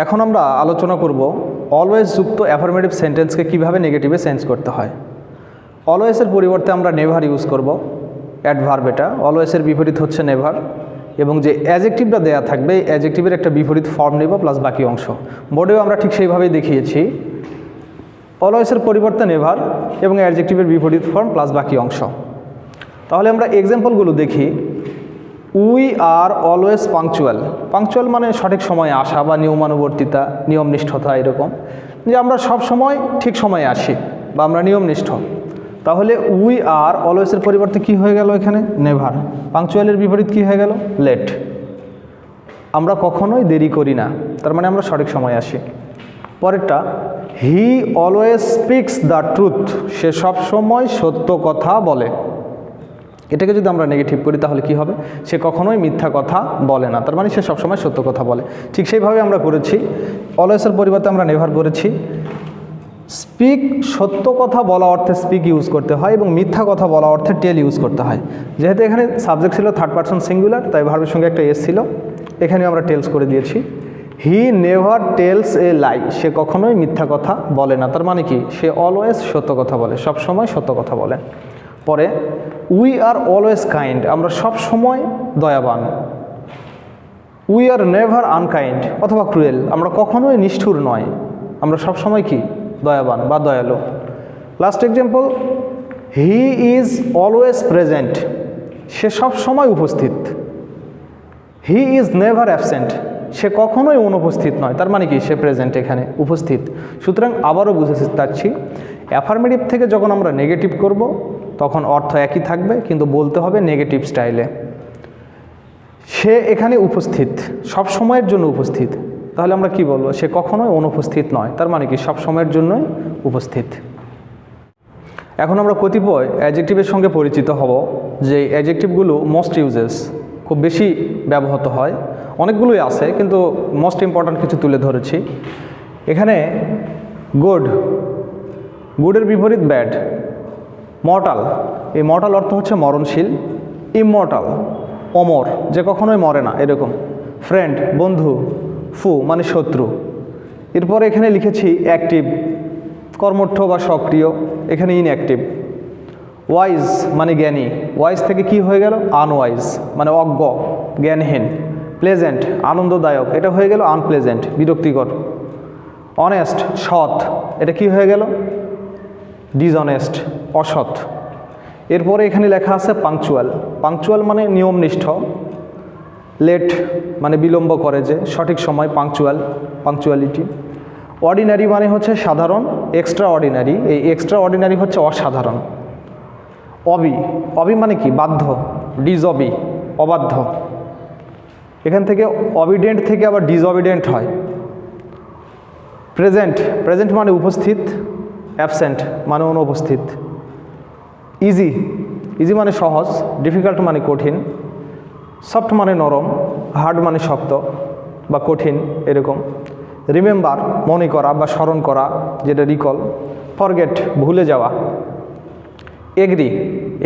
এখন আমরা আলোচনা করব অলওয়েজ যুক্ত অ্যাফার্মেটিভ সেন্টেন্সকে কিভাবে নেগেটিভে চেঞ্জ করতে হয়। অলওয়েজের পরিবর্তে আমরা নেভার ইউজ করব। অ্যাডভার্ব, এটা অলওয়েজের বিপরীত হচ্ছে নেভার, এবং যে অ্যাডজেক্টিভটা দেয়া থাকবে এই অ্যাডজেক্টিভের একটা বিপরীত ফর্ম নেব প্লাস বাকি অংশ। বোর্ডেও আমরা ঠিক সেইভাবেই দেখিয়েছি, অলওয়েজের পরিবর্তে নেভার এবং অ্যাডজেক্টিভের বিপরীত ফর্ম প্লাস বাকি অংশ। তাহলে আমরা এক্সাম্পলগুলো দেখি। We are always punctual. Punctual মানে সঠিক সময়ে আসা বা নিয়মানুবর্তিতা, নিয়মনিষ্ঠতা, এরকম যে আমরা সব সময় ঠিক সময়ে আসি বা আমরা নিয়মনিষ্ঠ। তাহলে উই আর অলওয়েজের পরিবর্তে কি হয়ে গেল এখানে? নেভার। পাংচুয়ালের বিপরীত কি হয়ে গেল? লেট। আমরা কখনোই দেরি করি না, তার মানে আমরা সঠিক সময়ে আসি। পরেরটা, he always speaks the truth. সে সব সময় সত্য কথা বলে। এটাকে যদি আমরা নেগেটিভ করি তাহলে কি হবে? সে কখনোই মিথ্যা কথা বলে না, তার মানে সে সবসময় সত্য কথা বলে। ঠিক সেইভাবে আমরা করেছি, অলওয়েজের পরিবর্তে আমরা নেভার করেছি। স্পিক, সত্য কথা বলা অর্থে স্পিক ইউজ করতে হয় এবং মিথ্যা কথা বলা অর্থে টেল ইউজ করতে হয়। যেহেতু এখানে সাবজেক্ট ছিল থার্ড পারসন সিঙ্গুলার, তাই ভার্বের সঙ্গে একটা এস ছিল, এখানেও আমরা টেলস করে দিয়েছি। হি নেভার টেলস এ লাই। সে কখনোই মিথ্যা কথা বলে না, তার মানে কি? সে অলওয়েজ সত্য কথা বলে, সবসময় সত্য কথা বলে। পরে, উই আর অলওয়েজ কাইন্ড। আমরা সব সময় দয়াবান। উই আর নেভার আনকাইন্ড অথবা ক্রুয়েল। আমরা কখনোই নিষ্ঠুর নয়, আমরা সব সময় কি? দয়াবান বা দয়ালু। Last example, he is always present. সে সব সময় উপস্থিত। He is never absent. সে কখনোই অনুপস্থিত নয়, তার মানে কি? সে প্রেজেন্ট, এখানে উপস্থিত। সুতরাং আবারও বুঝতে চাচ্ছি, অ্যাফার্মেটিভ থেকে যখন আমরা নেগেটিভ করব তখন অর্থ একই থাকবে, কিন্তু বলতে হবে নেগেটিভ স্টাইলে। সে এখানে উপস্থিত, সব সময়ের জন্য উপস্থিত। তাহলে আমরা কি বলবো? সে কখনোই অনুপস্থিত নয়, তার মানে কি? সব সময়ের জন্যই উপস্থিত। এখন আমরা কতিপয় অ্যাডজেক্টিভের সঙ্গে পরিচিত হব, যে অ্যাডজেক্টিভগুলো মোস্ট ইউজেস, খুব বেশি ব্যবহৃত হয়। অনেকগুলোই আছে, কিন্তু মোস্ট ইম্পর্ট্যান্ট কিছু তুলে ধরেছি এখানে। গুড, গুডের বিপরীত ব্যাড। মর্টাল, এই মর্টাল অর্থ হচ্ছে মরণশীল। ইমমর্টাল, অমর, যে কখনোই মরে না, এরকম। ফ্রেন্ড, বন্ধু। ফু মানে শত্রু। এরপরে এখানে লিখেছি অ্যাক্টিভ, কর্মঠ বা সক্রিয়, এখানে ইনঅ্যাক্টিভ। ওয়াইজ মানে জ্ঞানী। ওয়াইজ থেকে কি হয়ে গেল? আনওয়াইজ মানে অজ্ঞ, জ্ঞানহীন। প্লেজেন্ট, আনন্দদায়ক, এটা হয়ে গেল আনপ্লেজেন্ট, বিরক্তিকর। অনেস্ট, সৎ, এটা কি হয়ে গেল? ডিসঅনেস্ট, অসৎ। এরপরে এখানে লেখা আছে পাংচুয়াল। পাংচুয়াল মানে নিয়মনিষ্ঠ। লেট মানে বিলম্ব করে, যে সঠিক সময়, পাংচুয়াল, পাংচুয়ালিটি। অর্ডিনারি মানে হচ্ছে সাধারণ। এক্সট্রা অর্ডিনারি, এই এক্সট্রা অর্ডিনারি হচ্ছে অসাধারণ। অবি, অবি মানে কি? বাধ্য। ডিসঅবি, অবাধ্য। এখান থেকে অবিডেন্ট থেকে আবার ডিসঅবিডেন্ট হয়। প্রেজেন্ট, প্রেজেন্ট মানে উপস্থিত। অ্যাবসেন্ট মানে অনুপস্থিত। ইজি, ইজি মানে সহজ। ডিফিকাল্ট মানে কঠিন। সফট মানে নরম। হার্ড মানে শক্ত বা কঠিন, এরকম। রিমেম্বার মনে করা বা স্মরণ করা, যেটা রিকল। ফরগেট ভুলে যাওয়া। এগ্রি,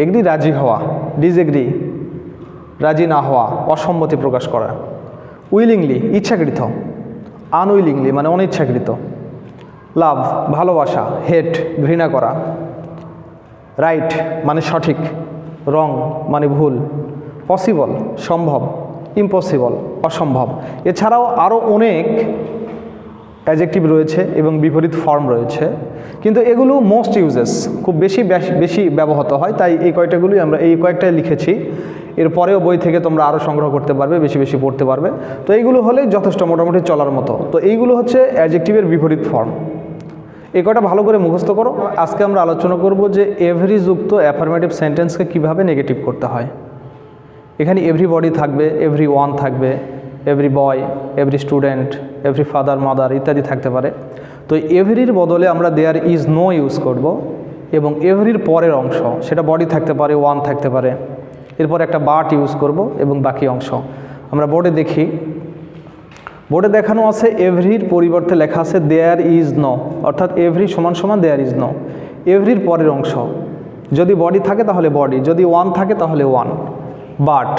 এগ্রি রাজি হওয়া। ডিসএগ্রি রাজি না হওয়া, অসম্মতি প্রকাশ করা। উইলিংলি ইচ্ছাকৃত। আনউইলিংলি মানে অনিচ্ছাকৃত। লাভ ভালোবাসা। হেট ঘৃণা করা। রাইট মানে সঠিক। রং মানে ভুল। পসিবল সম্ভব। ইম্পসিবল অসম্ভব। এছাড়াও আরও অনেক অ্যাডজেক্টিভ রয়েছে এবং বিপরীত ফর্ম রয়েছে, কিন্তু এগুলো মোস্ট ইউজেস, খুব বেশি ব্যবহৃত হয়, তাই এই কয়টাগুলোই আমরা এই কয়েকটাই লিখেছি। এরপরেও বই থেকে তোমরা আরও সংগ্রহ করতে পারবে, বেশি বেশি পড়তে পারবে। তো এইগুলো হলেই যথেষ্ট, মোটামুটি চলার মতো। তো এইগুলো হচ্ছে অ্যাডজেক্টিভের বিপরীত ফর্ম। এই কয়টা ভালো করে মুখস্থ করো। আজকে আমরা আলোচনা করব যে এভরি যুক্ত অ্যাফার্মেটিভ সেন্টেন্সকে কিভাবে নেগেটিভ করতে হয়। এখানে এভরিবডি থাকবে, এভরি ওয়ান থাকবে, এভরি বয়, every student, every father mother ইত্যাদি থাকতে পারে। তো এভরির বদলে আমরা দেয়ার ইজ নো ইউজ করব, এবং এভরির পরের অংশ, সেটা বডি থাকতে পারে, ওয়ান থাকতে পারে, এরপর একটা বাট ইউজ করব এবং বাকি অংশ আমরা বোর্ডে দেখি। বোর্ডে দেখানো আছে এভরির পরিবর্তে লেখা আছে দেয়ার ইজ নো, অর্থাৎ এভরি সমান সমান দেয়ার ইজ নো। এভরির পরের অংশ, যদি বডি থাকে তাহলে বডি, যদি ওয়ান থাকে তাহলে ওয়ান, বাট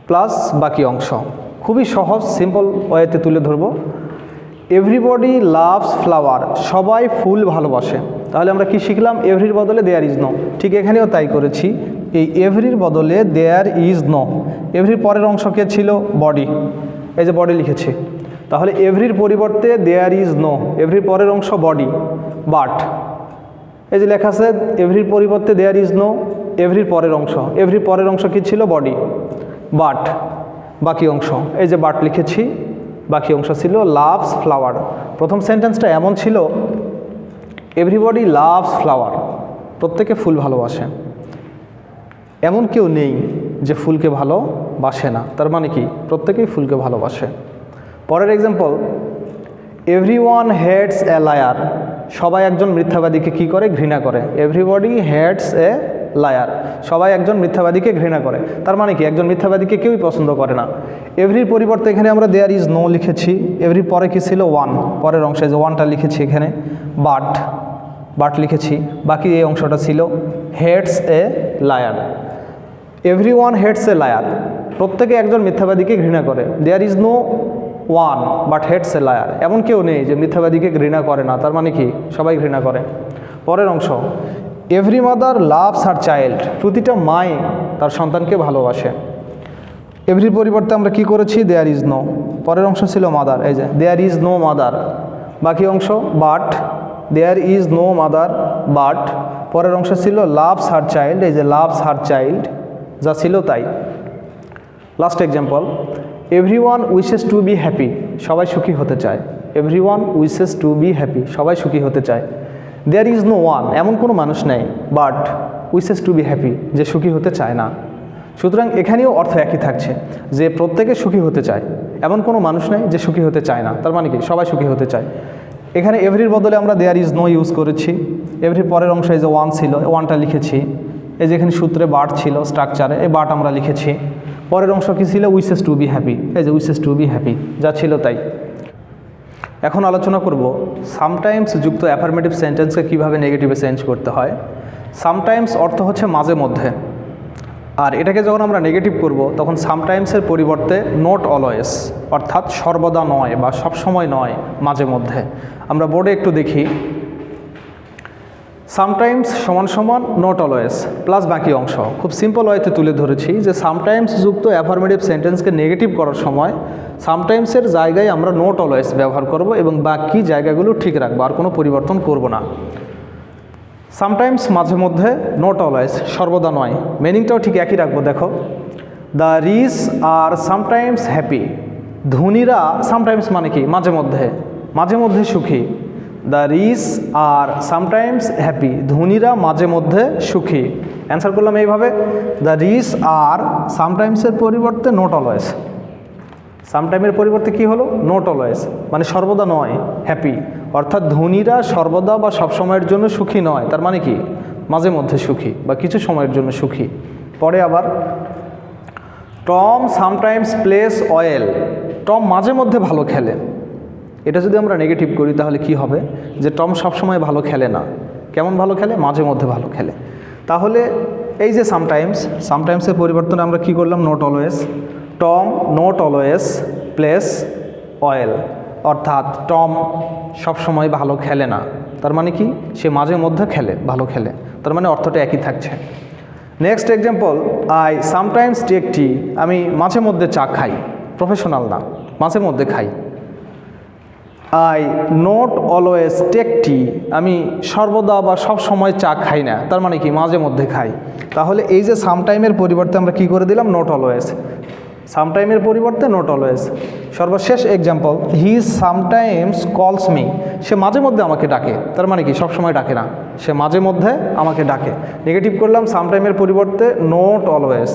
প্লাস বাকি অংশ। খুবই সহজ, সিম্পল ওয়েতে তুলে ধরব। এভরিবডি লাভস ফ্লাওয়ার, সবাই ফুল ভালোবাসে। তাহলে আমরা কি শিখলাম? এভরির বদলে দেয়ার ইজ নো। ঠিক এখানেও তাই করেছি, এই এভরির বদলে দেয়ার ইজ নো। এভরির পরের অংশ কে ছিল? বডি। এই যে বডি লিখেছি, তাহলে এভরির পরিবর্তে দেয়ার ইজ নো, এভরির পরের অংশ বডি। বাট এই যে লেখা আছে এভরির পরিবর্তে দেয়ার ইজ নো, এভরির পরের অংশ, এভরির পরের অংশ কি ছিল? বডি। বাট বাকি অংশ, এই যে বাট লিখেছি, বাকি অংশ ছিল লাভস ফ্লাওয়ার। প্রথম সেন্টেন্সটা এমন ছিল, এভরিবডি লাভস ফ্লাওয়ার, প্রত্যেকে ফুল ভালোবাসে। এমন কেউ নেই যে ফুলকে ভালোবাসে না, তার মানে কি? প্রত্যেকেই ফুলকে ভালোবাসে। পরের example, everyone hates a liar, সবাই একজন মিথ্যাবাদীকে কি করে? ঘৃণা করে। এভরিবডি হেটস এ লায়ার, সবাই একজন মিথ্যাবাদীকে ঘৃণা করে। তার মানে কি? একজন মিথ্যাবাদীকে কেউই পছন্দ করে না। এভরির পরিবর্তে এখানে আমরা দেয়ার ইজ নো লিখেছি, এভরির পরে কি ছিল? ওয়ান, পরের অংশে যে ওয়ানটা লিখেছি এখানে, বাট, বাট লিখেছি, বাকি এই অংশটা ছিল hates a liar. Everyone hates a liar, প্রত্যেকে একজন মিথ্যাবাদীকে ঘৃণা করে। There is no one but hates a liar, এমন কেউ নেই যে মিথ্যাবাদীকে ঘৃণা করে না, তার মানে কি? সবাই ঘৃণা করে। পরের অংশ, every mother loves her child, প্রতিটা মাই তার সন্তানকে ভালোবাসে। এভরির পরিবর্তে আমরা কি করেছি? দেয়ার ইজ নো, পরের অংশ ছিল মাদার, এই যে দেয়ার ইজ নো মাদার, বাকি অংশ but, there is no mother but, পরের অংশ ছিল লাভস হার চাইল্ড, এই যে লাভস হার চাইল্ড, যা ছিল তাই। Last example, everyone wishes to be happy, সবাই সুখী হতে চায়। Everyone wishes to be happy, সবাই সুখী হতে চায়। দেয়ার ইজ নো ওয়ান, এমন কোনো মানুষ নেই, but wishes to be happy, যে সুখী হতে চায় না। সুতরাং এখানেও অর্থ একই থাকছে, যে প্রত্যেকে সুখী হতে চায়, এমন কোনো মানুষ নেই যে সুখী হতে চায় না, তার মানে কি? সবাই সুখী হতে চায়। এখানে এভরির বদলে আমরা দেয়ার ইজ নো ইউজ করেছি। এভরির পরের অংশে যে ওয়ান ছিল, ওয়ানটা লিখেছি, এই যে এখানে সূত্রে বাট ছিল, স্ট্রাকচারে এই বাট আমরা লিখেছি। পরের অংশ কী ছিল? উইশেস টু বি হ্যাপি, এই যে উইশেস টু বি হ্যাপি, যা ছিল তাই। এখন আলোচনা করব সামটাইমস যুক্ত অ্যাফার্মেটিভ সেন্টেন্সকে কীভাবে নেগেটিভে চেঞ্জ করতে হয়। সামটাইমস অর্থ হচ্ছে মাঝে মধ্যে, আর এটাকে যখন আমরা নেগেটিভ করব তখন সামটাইমসের পরিবর্তে নট অলওয়েজ, অর্থাৎ সর্বদা নয় বা সবসময় নয়, মাঝে মধ্যে। আমরা বোর্ডে একটু দেখি, সামটাইমস সমান সমান নট অলওয়েজ প্লাস বাকি অংশ। খুব সিম্পল ওয়েতে তুলে ধরেছি যে সামটাইমস যুক্ত অ্যাফার্মেটিভ সেন্টেন্সকে নেগেটিভ করার সময় সামটাইমসের জায়গায় আমরা নট অলওয়েজ ব্যবহার করব এবং বাকি জায়গাগুলো ঠিক রাখবো, আর কোনো পরিবর্তন করব না। সামটাইমস মাঝে মধ্যে, নট অলওয়েজ সর্বদা নয়। মিনিংটাও ঠিক একই রাখবো। দেখো, the rich are sometimes happy, ধনীরা সামটাইমস মানে কি? মাঝে মধ্যে, মাঝে মধ্যে সুখী। The rich are sometimes happy, ধনীরা মাঝে মধ্যে সুখী। অ্যান্সার করলাম এইভাবে, দ্য রিচ আর সামটাইমসের পরিবর্তে নট অলওয়েজ, সামটাইমের পরিবর্তে কি হলো? নট অলওয়েজ, মানে সর্বদা নয়, হ্যাপি, অর্থাৎ ধনীরা সর্বদা বা সব সময়ের জন্য সুখী নয়, তার মানে কি? মাঝে মধ্যে সুখী বা কিছু সময়ের জন্য সুখী। পরে আবার, Tom sometimes place well, Tom মাঝে মধ্যে ভালো খেলে। এটা যদি আমরা নেগেটিভ করি তাহলে কি হবে? যে টম সবসময় ভালো খেলে না। কেমন ভালো খেলে? মাঝে মধ্যে ভালো খেলে। তাহলে এই যে সামটাইমস, সামটাইমসের পরিবর্তনে আমরা কি করলাম? Not always. Tom not always place well, অর্থাৎ টম সবসময় ভালো খেলে না, তার মানে কি? সে মাঝে মধ্যে খেলে, ভালো খেলে, তার মানে অর্থটা একই থাকছে। Next example, I sometimes take tea, আমি মাঝে মধ্যে চা খাই, প্রফেশনাল না, মাঝে মধ্যে খাই। I not always take tea, আমি সর্বদা বা সব সময় চা খাই না, তার মানে কি? মাঝে মধ্যে খাই। তাহলে এই যে সামটাইমের পরিবর্তে আমরা কি করে দিলাম? নট অলওয়েজ, সামটাইমের পরিবর্তে নট অলওয়েজ। সর্বশেষ এক্সাম্পল, হি সামটাইমস কলস মি, সে মাঝে মধ্যে আমাকে ডাকে, তার মানে কি? সব সময় ডাকে না, সে মাঝে মধ্যে আমাকে ডাকে। নেগেটিভ করলাম, সামটাইমের পরিবর্তে not always.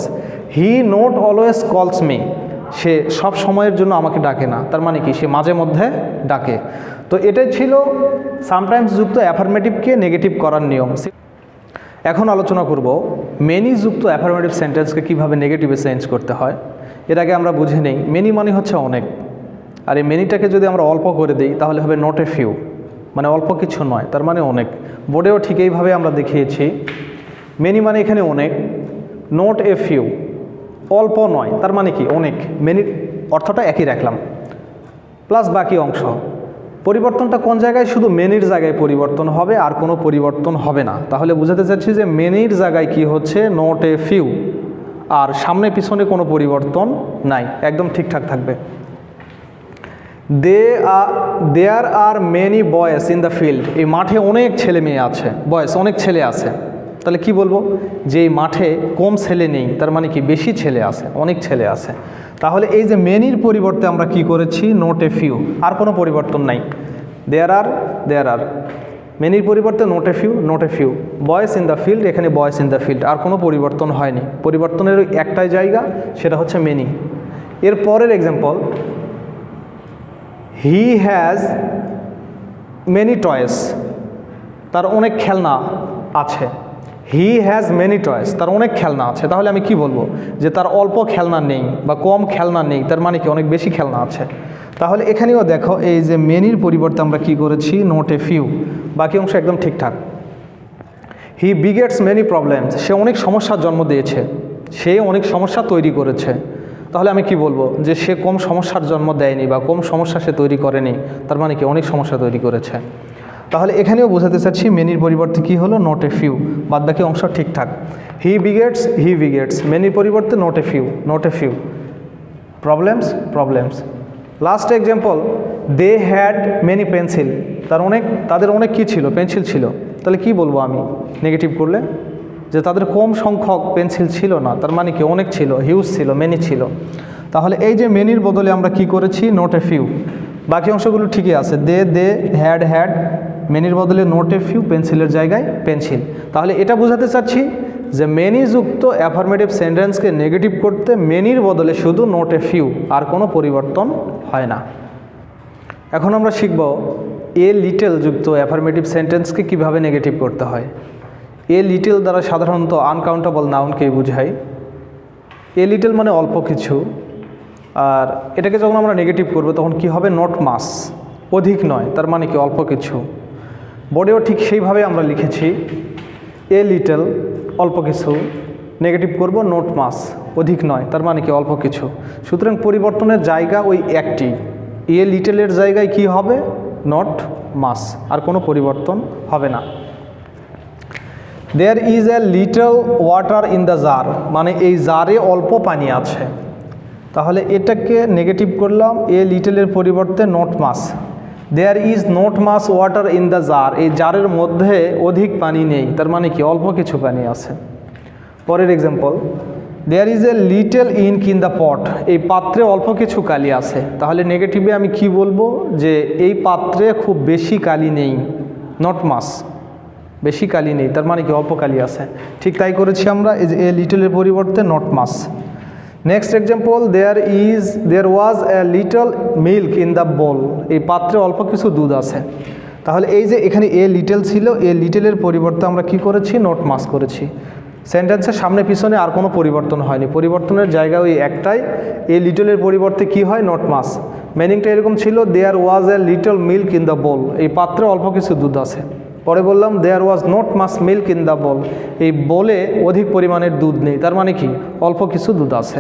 He not always calls me, সে সব সময়ের জন্য আমাকে ডাকে না, তার মানে কি? সে মাঝে মধ্যে ডাকে। তো এটাই ছিল সামটাইমস যুক্ত অ্যাফার্মেটিভকে নেগেটিভ করার নিয়ম। এখন আলোচনা করব মেনি যুক্ত অ্যাফার্মেটিভ সেন্টেন্সকে কীভাবে নেগেটিভে চেঞ্জ করতে হয়। এর আগে আমরা বুঝে নেই, মেনি মানে হচ্ছে অনেক, আর এই মেনিটাকে যদি আমরা অল্প করে দিই তাহলে হবে নট এ ফিউ, মানে অল্প কিছু নয়, তার মানে অনেক। বোর্ডেও ঠিক এইভাবে আমরা দেখিয়েছি, মেনি মানে এখানে অনেক, নট এ ফিউ অল্প নয়, তার মানে কি? অনেক। মেনি অর্থটা একই রাখলাম, প্লাস বাকি অংশ। পরিবর্তনটা কোন জায়গায়? শুধু মেনির জায়গায় পরিবর্তন হবে, আর কোনো পরিবর্তন হবে না। তাহলে বোঝাতে চাচ্ছি যে মেনির জায়গায় কি হচ্ছে? নট এ ফিউ, আর সামনে পিছনে কোনো পরিবর্তন নাই, একদম ঠিকঠাক থাকবে। There are many boys in the field, এই মাঠে অনেক ছেলে মেয়ে আছে, বয়েস অনেক ছেলে আছে। তাহলে কি বলবো? যে এই মাঠে কম ছেলে নেই, তার মানে কি বেশি ছেলে আছে, অনেক ছেলে আছে। তাহলে এই যে মেনির পরিবর্তে আমরা কি করেছি? নট এ ফিউ, আর কোনো পরিবর্তন নাই। দেয়ার আর মেনির পরিবর্তে নট এ ফিউ বয়েস ইন দ্য ফিল্ড, এখানে বয়েস ইন দ্য ফিল্ড, আর কোনো পরিবর্তন হয়নি। পরিবর্তনের ওই একটাই জায়গা, সেটা হচ্ছে মেনি। এর পরের example, he has many toys, তার অনেক খেলনা আছে। হি হ্যাজ মেনি টয়েস, তার অনেক খেলনা আছে। তাহলে আমি কি বলবো? যে তার অল্প খেলনা নেই বা কম খেলনা নেই, তার মানে কি অনেক বেশি খেলনা আছে। তাহলে এখানেও দেখো, এই যে মেনির পরিবর্তে আমরা কি করেছি? নট এ ফিউ, বাকি অংশ একদম ঠিকঠাক। হি বিগেটস মেনি প্রবলেমস, সে অনেক সমস্যার জন্ম দিয়েছে, সে অনেক সমস্যা তৈরি করেছে। তাহলে আমি কি বলবো? যে সে কম সমস্যার জন্ম দেয়নি বা কম সমস্যা সে তৈরি করেনি, তার মানে কি অনেক সমস্যা তৈরি করেছে। তাহলে এখানেও বোঝাতে চাচ্ছি মেনির পরিবর্তে কি হলো? নট এ ফিউ, বাদ বাকি অংশ ঠিকঠাক। হি বিগেটস, মেনির পরিবর্তে not a few problems. Last example, they had many pencil, তাদের অনেক কি ছিল? পেন্সিল ছিল। তাহলে কি বলবো আমি নেগেটিভ করলে? যে তাদের কম সংখ্যক পেন্সিল ছিল না, তার মানে কি অনেক ছিল, হিউজ ছিল, মেনি ছিল। তাহলে এই যে মেনির বদলে আমরা কি করেছি? নট এ ফিউ, বাকি অংশগুলো ঠিকই আছে। দে হ্যাড, মেনির বদলে নট এ ফিউ, পেন্সিলের জায়গায় পেন্সিল। তাহলে এটা বোঝাতে চাচ্ছি যে মেনিযুক্ত অ্যাফার্মেটিভ সেন্টেন্সকে নেগেটিভ করতে মেনির বদলে শুধু নট এ ফিউ, আর কোনো পরিবর্তন হয় না। এখন আমরা শিখব এ লিটল যুক্ত অ্যাফার্মেটিভ সেন্টেন্সকে কিভাবে নেগেটিভ করতে হয়। এ লিটল দ্বারা সাধারণত আনকাউন্টেবল নাউনকেই বোঝায়। এ লিটল মানে অল্প কিছু, আর এটাকে যখন আমরা নেগেটিভ করব তখন কি হবে? নট মাস, অধিক নয়, তার মানে কি অল্প কিছু। বোর্ডেও ঠিক সেইভাবে আমরা লিখেছি, এ লিটল অল্প কিছু, নেগেটিভ করব নট মাস, অধিক নয়, তার মানে কি অল্প কিছু। সুতরাং পরিবর্তনের জায়গা ওই একটি, এ লিটলের জায়গায় কি হবে? নট মাস, আর কোনো পরিবর্তন হবে না। There is a little water in the jar, মানে এই জারে অল্প পানি আছে। তাহলে এটাকে নেগেটিভ করলাম, এ লিটলের পরিবর্তে not much. There is not much water in the jar, এই জারের মধ্যে অধিক পানি নেই, তার মানে কি অল্প কিছু পানি আছে। পরের example, there is a little ink in the pot, এই পাত্রে অল্প কিছু কালি আছে। তাহলে নেগেটিভে আমি কি বলবো? যে এই পাত্রে খুব বেশি কালি নেই, নট মাস, বেশি কালি নেই, তার মানে কি অল্প কালি আছে। ঠিক তাই করেছি আমরা, এই যে এ লিটলের পরিবর্তে not much. Next example, there was a little milk in the bowl, এই পাত্রে অল্প কিছু দুধ আছে। তাহলে এই যে এখানে এ লিটল ছিল, এ লিটলের পরিবর্তে আমরা কি করেছি? নট মাস করেছি। সেন্টেন্সের সামনে পিছনে আর কোনো পরিবর্তন হয়নি, পরিবর্তনের জায়গা ওই একটাই, এ লিটলের পরিবর্তে কি হয়? Not much. মিনিংটা এরকম ছিল, there was a little milk in the bowl, এই পাত্রে অল্প কিছু দুধ আছে। পরে বললাম there was not much milk in the bowl, এই বোলে অধিক পরিমাণের দুধ নেই, তার মানে কি অল্প কিছু দুধ আছে।